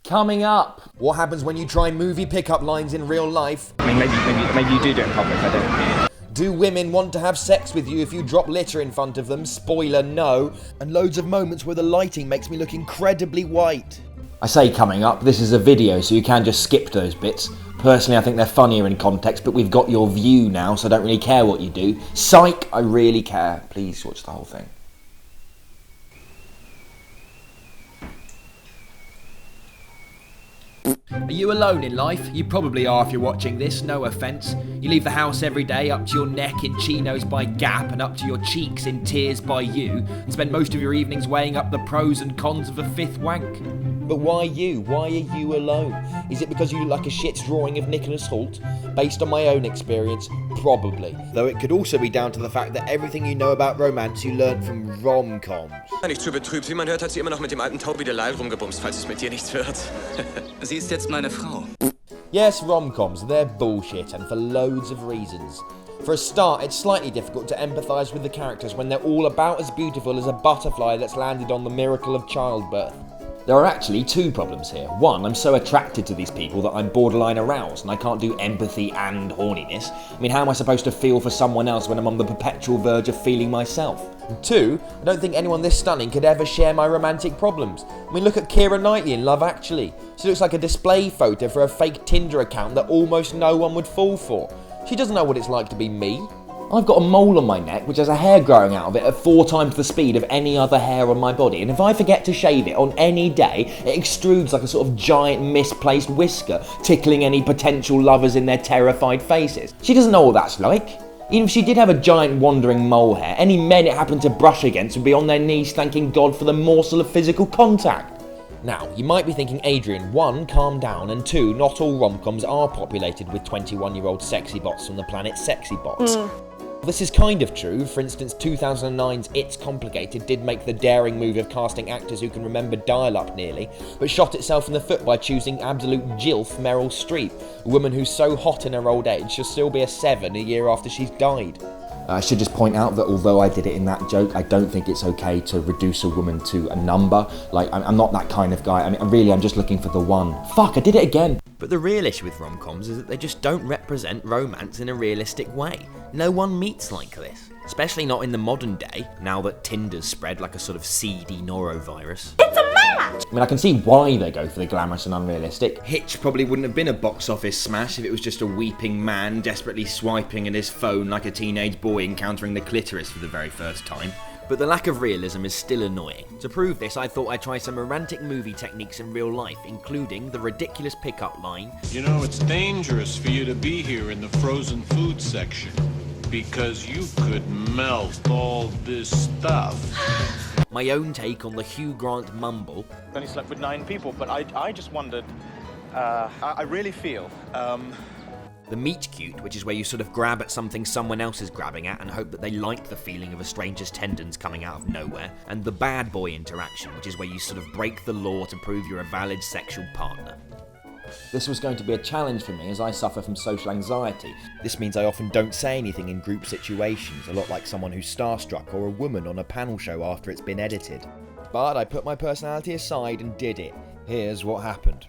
Coming up, what happens when you try movie pickup lines in real life? I mean, maybe you do it in public, I don't. Do women want to have sex with you if you drop litter in front of them? Spoiler, no. And loads of moments where the lighting makes me look incredibly white. I say coming up, this is a video, so you can just skip those bits. Personally, I think they're funnier in context, but we've got your view now, so I don't really care what you do. Psych, I really care. Please watch the whole thing. Are you alone in life? You probably are if you're watching this, no offence. You leave the house every day up to your neck in chinos by Gap and up to your cheeks in tears by You, and spend most of your evenings weighing up the pros and cons of a fifth wank. But why you? Why are you alone? Is it because you look like a shit's drawing of Nicholas Hoult? Based on my own experience, probably. Though it could also be down to the fact that everything you know about romance you learnt from rom-coms. Nicht zu betrübt. Wie man hört, hat sie immer noch mit dem alten Taubi Delal rumgebumst, falls es mit dir nichts wird. Sie ist jetzt meine Frau. Yes, rom-coms, they're bullshit, and for loads of reasons. For a start, it's slightly difficult to empathise with the characters when they're all about as beautiful as a butterfly that's landed on the miracle of childbirth. There are actually two problems here. One, I'm so attracted to these people that I'm borderline aroused and I can't do empathy and horniness. I mean, how am I supposed to feel for someone else when I'm on the perpetual verge of feeling myself? And two, I don't think anyone this stunning could ever share my romantic problems. I mean, look at Keira Knightley in Love Actually. She looks like a display photo for a fake Tinder account that almost no one would fall for. She doesn't know what it's like to be me. I've got a mole on my neck which has a hair growing out of it at 4 times the speed of any other hair on my body, and if I forget to shave it on any day, it extrudes like a sort of giant misplaced whisker, tickling any potential lovers in their terrified faces. She doesn't know what that's like. Even if she did have a giant wandering mole hair, any men it happened to brush against would be on their knees thanking God for the morsel of physical contact. Now, you might be thinking, Adrian, 1, calm down, and 2, not all rom-coms are populated with 21-year-old sexy bots from the planet Sexy Bots. This is kind of true. For instance, 2009's It's Complicated did make the daring move of casting actors who can remember dial-up nearly, but shot itself in the foot by choosing absolute gilf Meryl Streep, a woman who's so hot in her old age she'll still be a 7 a year after she's died. I should just point out that although I did it in that joke, I don't think it's okay to reduce a woman to a number. Like, I'm not that kind of guy. I mean, I'm just looking for the one. Fuck, I did it again. But the real issue with rom-coms is that they just don't represent romance in a realistic way. No one meets like this. Especially not in the modern day, now that Tinder's spread like a sort of seedy norovirus. It's a match! I mean, I can see why they go for the glamorous and unrealistic. Hitch probably wouldn't have been a box office smash if it was just a weeping man desperately swiping at his phone like a teenage boy encountering the clitoris for the very first time. But the lack of realism is still annoying. To prove this, I thought I'd try some romantic movie techniques in real life, including the ridiculous pickup line. You know, it's dangerous for you to be here in the frozen food section, because you could melt all this stuff. My own take on the Hugh Grant mumble. I've only slept with 9 people, but I just wondered, I really feel, The meet cute, which is where you sort of grab at something someone else is grabbing at and hope that they like the feeling of a stranger's tendons coming out of nowhere. And the bad boy interaction, which is where you sort of break the law to prove you're a valid sexual partner. This was going to be a challenge for me as I suffer from social anxiety. This means I often don't say anything in group situations, a lot like someone who's starstruck or a woman on a panel show after it's been edited. But I put my personality aside and did it. Here's what happened.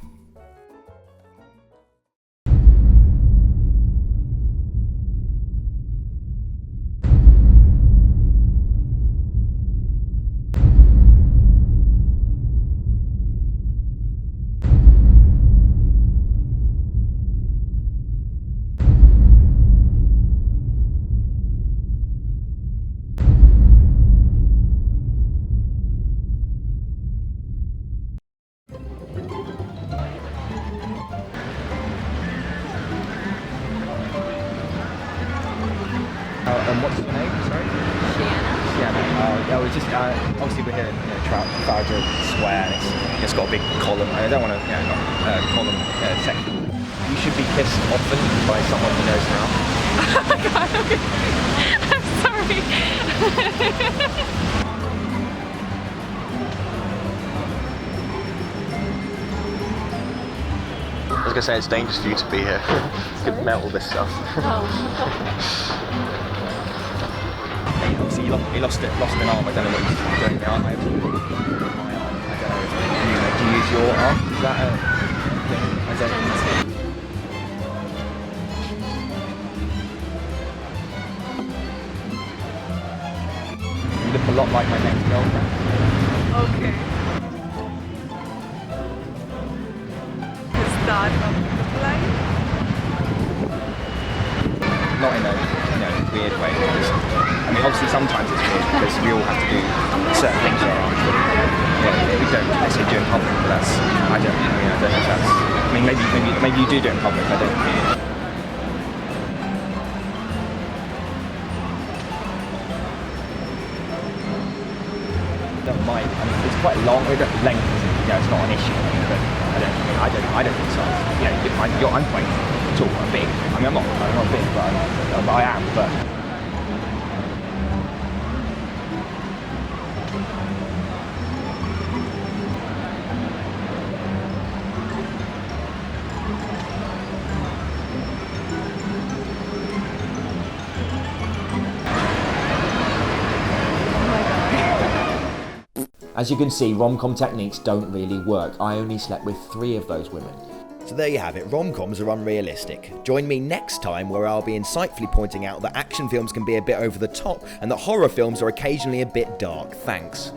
And what's your name? Sorry? Sienna. Yeah, we just obviously we're here in Trafalgar Square, and it's got a big column. I don't want to, not column section. You should be kissed often by someone who knows how. Oh my god, I'm sorry. I was gonna say it's dangerous for you to be here. You could melt all this stuff. Obviously, he lost an arm. I don't know what he's doing. My arm. I don't know. Do you use your arm? Is that You look a lot like my next girlfriend. Okay. Is that like? Not in a weird way. I mean, obviously sometimes it's weird because we all have to do certain things for our arms. We don't necessarily do it in public, but that's I don't know if that's. I mean, maybe you do it in public. I don't. Don't mind. I mean, it's quite long. Length, it's not an issue. But I don't think so. I'm quite tall. I'm big. I mean, I'm not big, but I am. But As you can see, rom-com techniques don't really work. I only slept with 3 of those women. So there you have it, rom-coms are unrealistic. Join me next time where I'll be insightfully pointing out that action films can be a bit over the top and that horror films are occasionally a bit dark. Thanks.